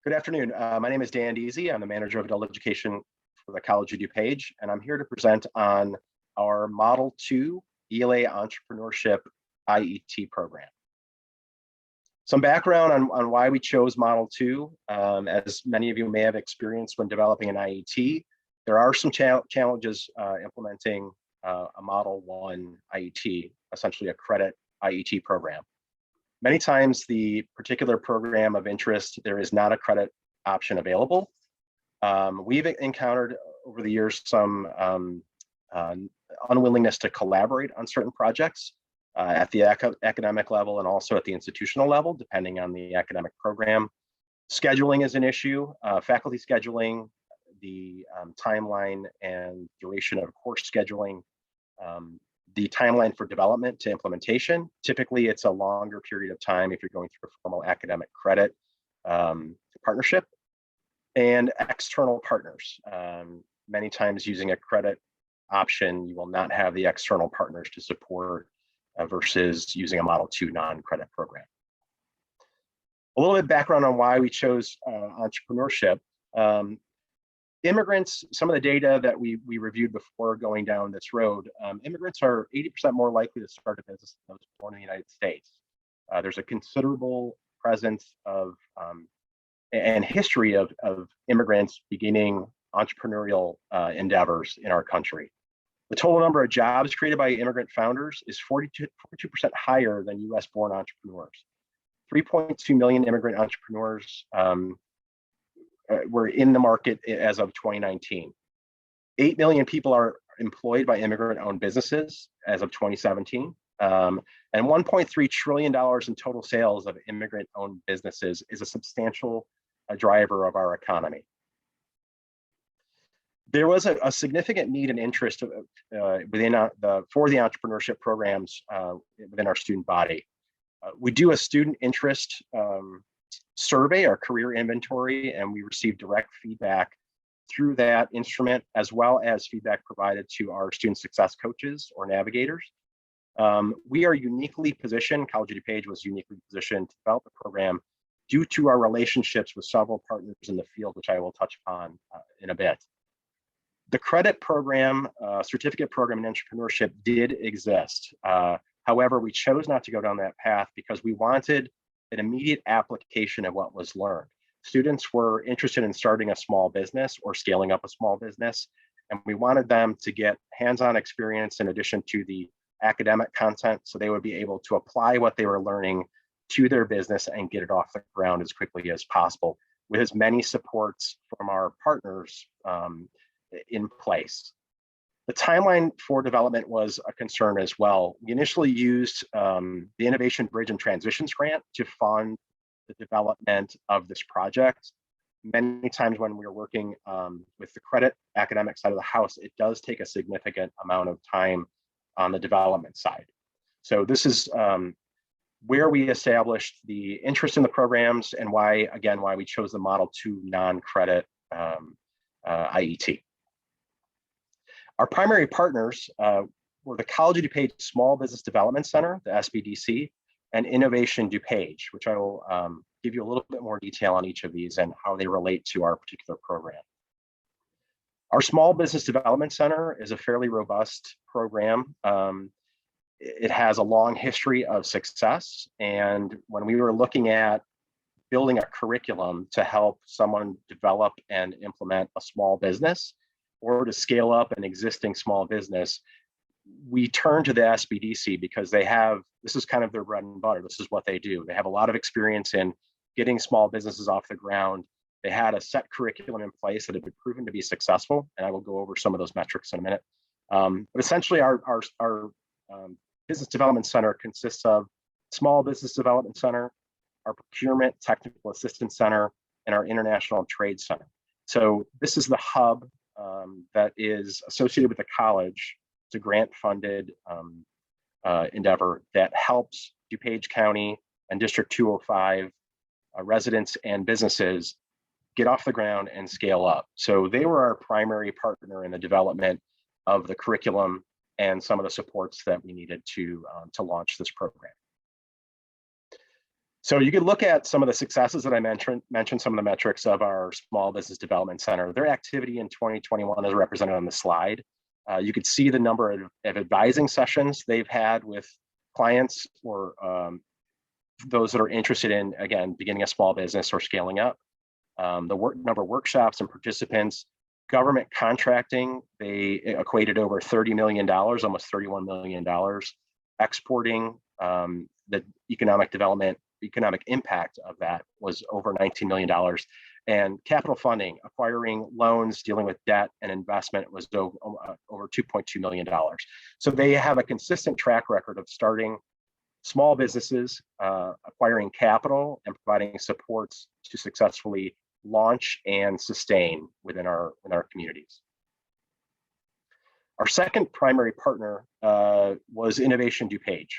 Good afternoon. My name is Dan Deasy. I'm the manager of adult education for the College of DuPage, and I'm here to present on our Model 2 ELA Entrepreneurship IET program. Some background on why we chose Model 2. As many of you may have experienced when developing an IET, there are some challenges implementing a Model 1 IET, essentially a credit IET program. Many times the particular program of interest, there is not a credit option available. We've encountered over the years some unwillingness to collaborate on certain projects at the academic level and also at the institutional level, depending on the academic program. Scheduling is an issue, faculty scheduling, the timeline and duration of course scheduling, the timeline for development to implementation. Typically, it's a longer period of time if you're going through a formal academic credit partnership. And external partners. Many times using a credit option, you will not have the external partners to support versus using a Model 2 non-credit program. A little bit of background on why we chose entrepreneurship. Immigrants, some of the data that we reviewed before going down this road, immigrants are 80% more likely to start a business than those born in the United States. There's a considerable presence of and history of immigrants beginning entrepreneurial endeavors in our country. The total number of jobs created by immigrant founders is 42% higher than US born entrepreneurs. 3.2 million immigrant entrepreneurs were in the market as of 2019. 8 million people are employed by immigrant-owned businesses as of 2017. And $1.3 trillion in total sales of immigrant-owned businesses is a substantial driver of our economy. There was a significant need and interest for the entrepreneurship programs within our student body. We do a student interest survey, our career inventory, and we receive direct feedback through that instrument, as well as feedback provided to our student success coaches or navigators. We are uniquely positioned, College of DuPage was uniquely positioned to develop the program due to our relationships with several partners in the field, which I will touch upon in a bit. The credit program, certificate program in entrepreneurship did exist. However, we chose not to go down that path because we wanted an immediate application of what was learned. Students were interested in starting a small business or scaling up a small business, and we wanted them to get hands-on experience in addition to the academic content, so they would be able to apply what they were learning to their business and get it off the ground as quickly as possible, with as many supports from our partners in place. The timeline for development was a concern as well. We initially used the Innovation Bridge and Transitions Grant to fund the development of this project. Many times when we were working with the credit academic side of the house, it does take a significant amount of time on the development side. So this is where we established the interest in the programs and why we chose the Model 2 non-credit IET. Our primary partners were the College of DuPage Small Business Development Center, the SBDC, and Innovation DuPage, which I will give you a little bit more detail on each of these and how they relate to our particular program. Our Small Business Development Center is a fairly robust program. It has a long history of success. And when we were looking at building a curriculum to help someone develop and implement a small business or to scale up an existing small business, we turned to the SBDC because this is kind of their bread and butter. This is what they do. They have a lot of experience in getting small businesses off the ground. They had a set curriculum in place that had been proven to be successful, and I will go over some of those metrics in a minute. But essentially, our Business Development Center consists of Small Business Development Center, our Procurement Technical Assistance Center, and our International Trade Center. So this is the hub that is associated with the college. It's a grant-funded endeavor that helps DuPage County and District 205 residents and businesses get off the ground and scale up. So they were our primary partner in the development of the curriculum and some of the supports that we needed to launch this program. So you could look at some of the successes that I mentioned some of the metrics of our Small Business Development Center. Their activity in 2021 is represented on the slide. You could see the number of advising sessions they've had with clients or those that are interested in, again, beginning a small business or scaling up. The number of workshops and participants, government contracting, they equated over $30 million, almost $31 million, exporting, the economic impact of that was over $19 million. And capital funding, acquiring loans, dealing with debt and investment was over $2.2 million. So they have a consistent track record of starting small businesses, acquiring capital and providing supports to successfully launch and sustain within our communities. Our second primary partner was Innovation DuPage.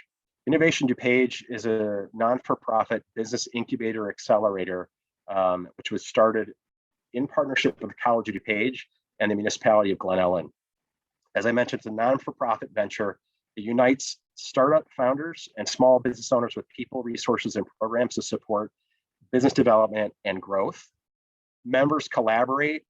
Innovation DuPage is a non-for-profit business incubator accelerator, which was started in partnership with the College of DuPage and the municipality of Glen Ellen. As I mentioned, it's a non-for-profit venture. It unites startup founders and small business owners with people, resources, and programs to support business development and growth. Members collaborate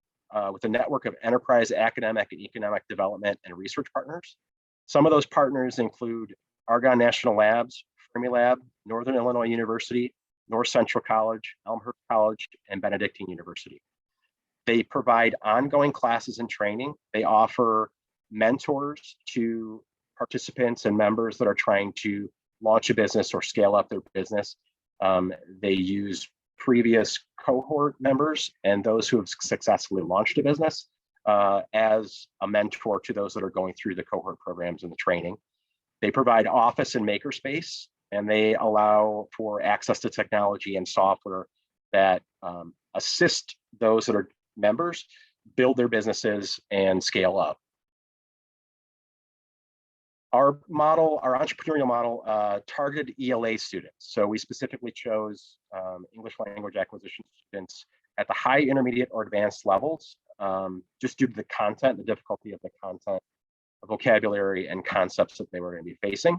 with a network of enterprise, academic, and economic development and research partners. Some of those partners include Argonne National Labs, Fermilab, Northern Illinois University, North Central College, Elmhurst College, and Benedictine University. They provide ongoing classes and training. They offer mentors to participants and members that are trying to launch a business or scale up their business. They use previous cohort members and those who have successfully launched a business as a mentor to those that are going through the cohort programs and the training. They provide office and makerspace, and they allow for access to technology and software that assist those that are members build their businesses and scale up. Our model, our entrepreneurial model, targeted ELA students. So we specifically chose English language acquisition students at the high, intermediate, or advanced levels, just due to the content, the difficulty of the content, the vocabulary, and concepts that they were going to be facing.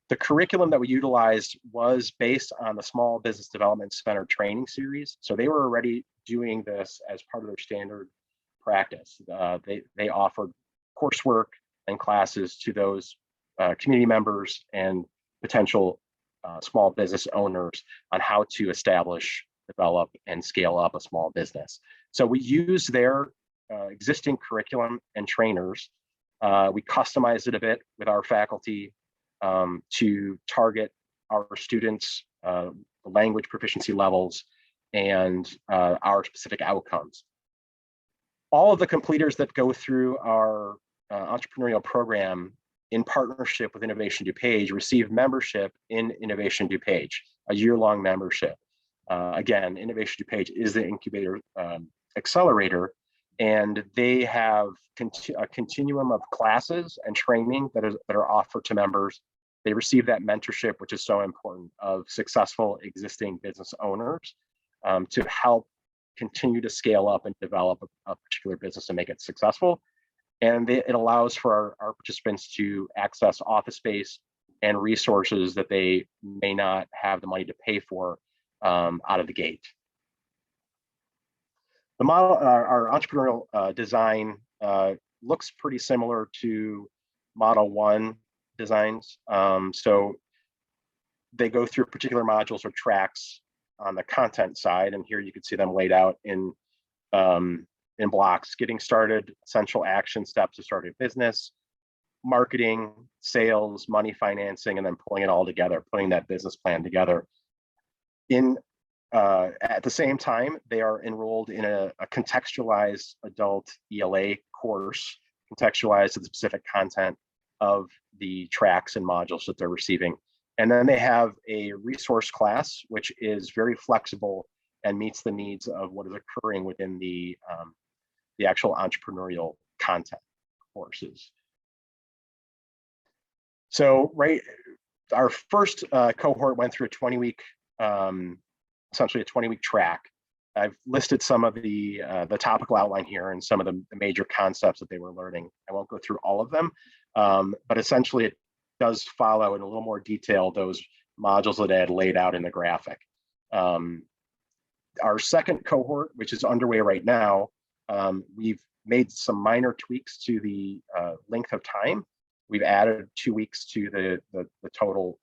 The curriculum that we utilized was based on the Small Business Development Center training series. So they were already doing this as part of their standard practice. They offered coursework and classes to those community members and potential small business owners on how to establish, develop, and scale up a small business. So we use their existing curriculum and trainers. We customized it a bit with our faculty to target our students' language proficiency levels and our specific outcomes. All of the completers that go through our entrepreneurial program in partnership with Innovation DuPage receive membership in Innovation DuPage, a year-long membership. Again, Innovation DuPage is the incubator accelerator, and they have a continuum of classes and training that are offered to members. They receive that mentorship, which is so important, of successful existing business owners to help continue to scale up and develop a particular business and make it successful. And it allows for our participants to access office space and resources that they may not have the money to pay for out of the gate. The model, our entrepreneurial design looks pretty similar to Model 1 designs. So they go through particular modules or tracks on the content side, and here you can see them laid out in blocks: getting started, essential action steps to start a business, marketing, sales, money, financing, and then pulling it all together, putting that business plan together. At the same time, they are enrolled in a contextualized adult ELA course, contextualized to the specific content of the tracks and modules that they're receiving. And then they have a resource class, which is very flexible and meets the needs of what is occurring within the actual entrepreneurial content courses. So, our first cohort went through a 20-week, essentially a 20-week track. I've listed some of the topical outline here and some of the major concepts that they were learning. I won't go through all of them, but essentially it does follow in a little more detail those modules that I had laid out in the graphic. Our second cohort, which is underway right now, we've made some minor tweaks to the length of time. We've added 2 weeks to the total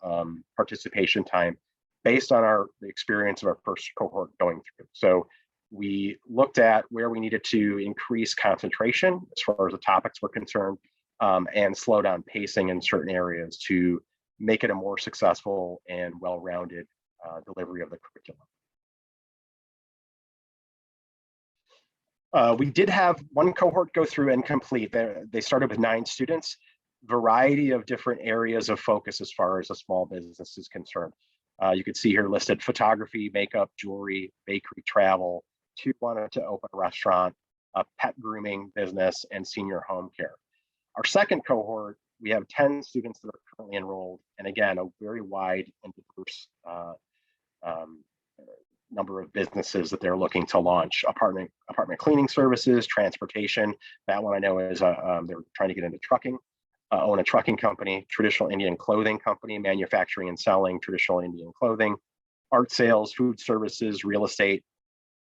participation time based on the experience of our first cohort going through. So we looked at where we needed to increase concentration as far as the topics were concerned, and slow down pacing in certain areas to make it a more successful and well-rounded delivery of the curriculum. We did have one cohort go through and complete. They started with 9 students, variety of different areas of focus as far as a small business is concerned. You can see here listed photography, makeup, jewelry, bakery, travel. 2 wanted to open a restaurant, a pet grooming business, and senior home care. Our second cohort, we have 10 students that are currently enrolled, and again, a very wide and diverse number of businesses that they're looking to launch: apartment cleaning services, transportation. That one I know is they're trying to get into trucking, own a trucking company, traditional Indian clothing company, manufacturing and selling traditional Indian clothing, art sales, food services, real estate,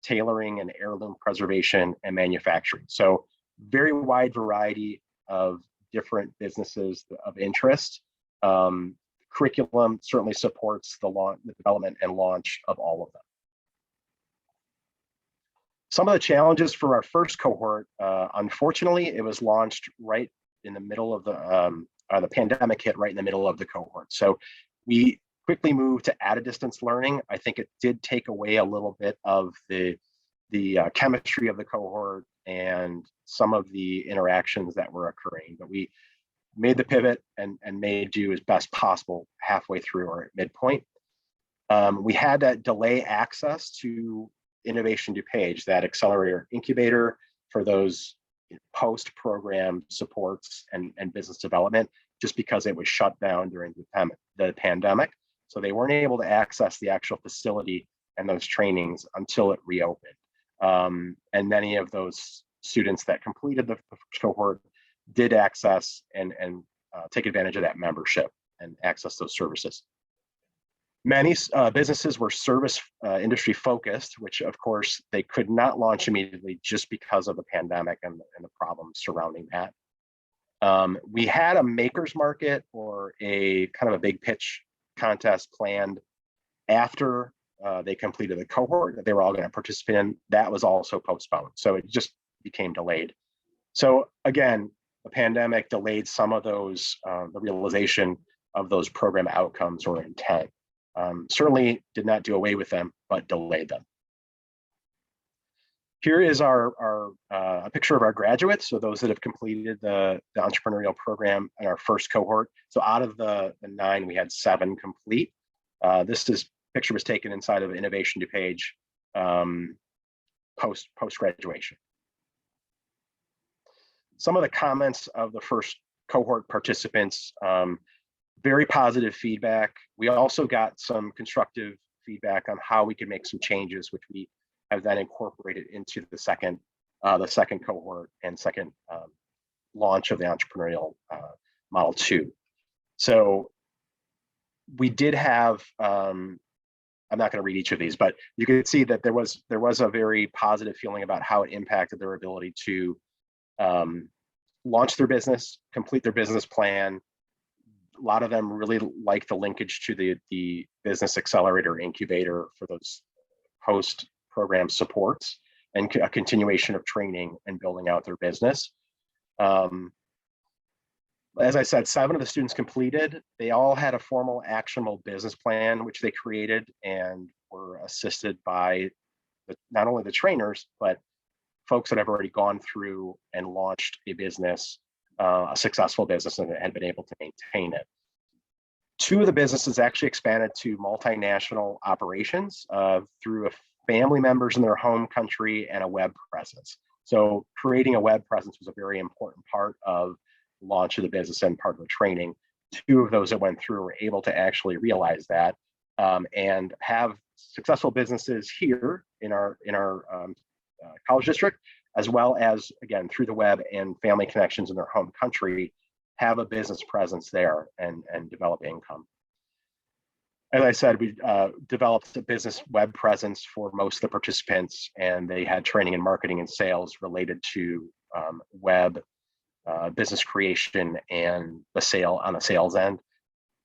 tailoring and heirloom preservation, and manufacturing. So very wide variety of different businesses of interest. Curriculum certainly supports the development and launch of all of them. Some of the challenges for our first cohort, unfortunately, it was launched right in the middle of the pandemic hit right in the middle of the cohort. So we quickly moved to at-a-distance learning. I think it did take away a little bit of the chemistry of the cohort and some of the interactions that were occurring. But we made the pivot and made do as best possible halfway through or at midpoint. We had to delay access to Innovation DuPage, that accelerator incubator for those post-program supports and business development, just because it was shut down during the pandemic. So they weren't able to access the actual facility and those trainings until it reopened. And many of those students that completed the cohort did access and take advantage of that membership and access those services. Many businesses were service industry focused, which of course they could not launch immediately just because of the pandemic and the problems surrounding that. We had a makers market or a kind of a big pitch contest planned after they completed the cohort that they were all going to participate in. That was also postponed. So it just became delayed. So again, the pandemic delayed some of those, the realization of those program outcomes or intent. Certainly did not do away with them, but delayed them. Here is a picture of our graduates. So those that have completed the entrepreneurial program in our first cohort. So out of the 9, we had 7 complete. This picture was taken inside of Innovation DuPage post graduation. Some of the comments of the first cohort participants, very positive feedback. We also got some constructive feedback on how we could make some changes, which we have then incorporated into the second cohort and second launch of the Entrepreneurial Model 2. So we did have, I'm not going to read each of these, but you can see that there was a very positive feeling about how it impacted their ability to launch their business, complete their business plan. A lot of them really like the linkage to the business accelerator incubator for those post-program supports and a continuation of training and building out their business. As I said, 7 of the students completed. They all had a formal actionable business plan, which they created and were assisted by not only the trainers, but folks that have already gone through and launched a business, a successful business, and had been able to maintain it. 2 of the businesses actually expanded to multinational operations through family members in their home country and a web presence. So creating a web presence was a very important part of the launch of the business and part of the training. 2 of those that went through were able to actually realize that and have successful businesses here in our college district, as well as, again, through the web and family connections in their home country, have a business presence there and develop income. as I said, we developed a business web presence for most of the participants, and they had training in marketing and sales related to web business creation and the sales end.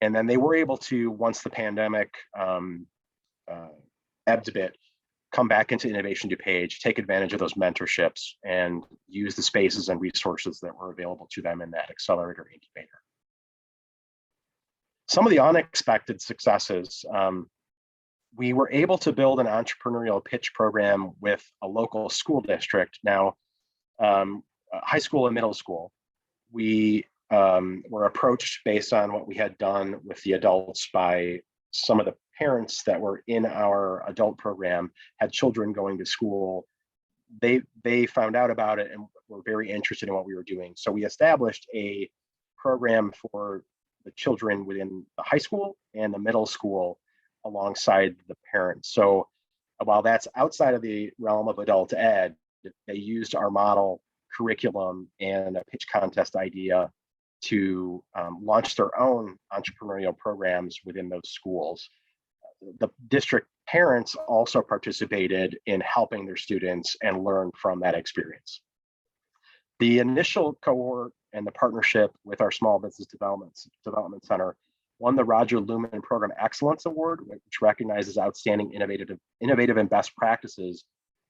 And then they were able to, once the pandemic ebbed a bit, come back into Innovation DuPage, take advantage of those mentorships, and use the spaces and resources that were available to them in that accelerator incubator. Some of the unexpected successes, we were able to build an entrepreneurial pitch program with a local school district. Now, high school and middle school, we were approached based on what we had done with the adults by some of the parents that were in our adult program, had children going to school. They found out about it and were very interested in what we were doing. So we established a program for the children within the high school and the middle school alongside the parents. So while that's outside of the realm of adult ed, they used our model curriculum and a pitch contest idea to launch their own entrepreneurial programs within those schools. The district parents also participated in helping their students and learn from that experience. The initial cohort and the partnership with our Small Business Development Center won the Roger Lumen Program Excellence Award, which recognizes outstanding innovative and best practices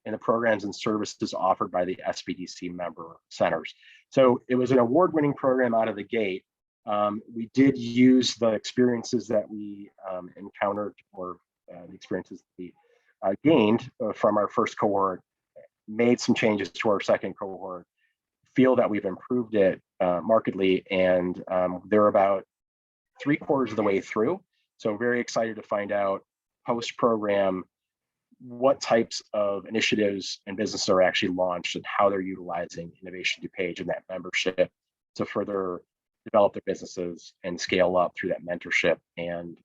in the programs and services offered by the SBDC member centers. So it was an award-winning program out of the gate. We did use the experiences that we encountered, or the experiences we gained from our first cohort, made some changes to our second cohort, feel that we've improved it markedly, and they're about 3/4 of the way through. So very excited to find out post-program what types of initiatives and businesses are actually launched and how they're utilizing Innovation DuPage and that membership to further develop their businesses and scale up through that mentorship and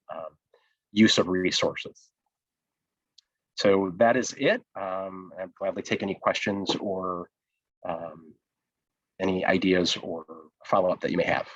use of resources. So that is it. I'd gladly take any questions or any ideas or follow-up that you may have.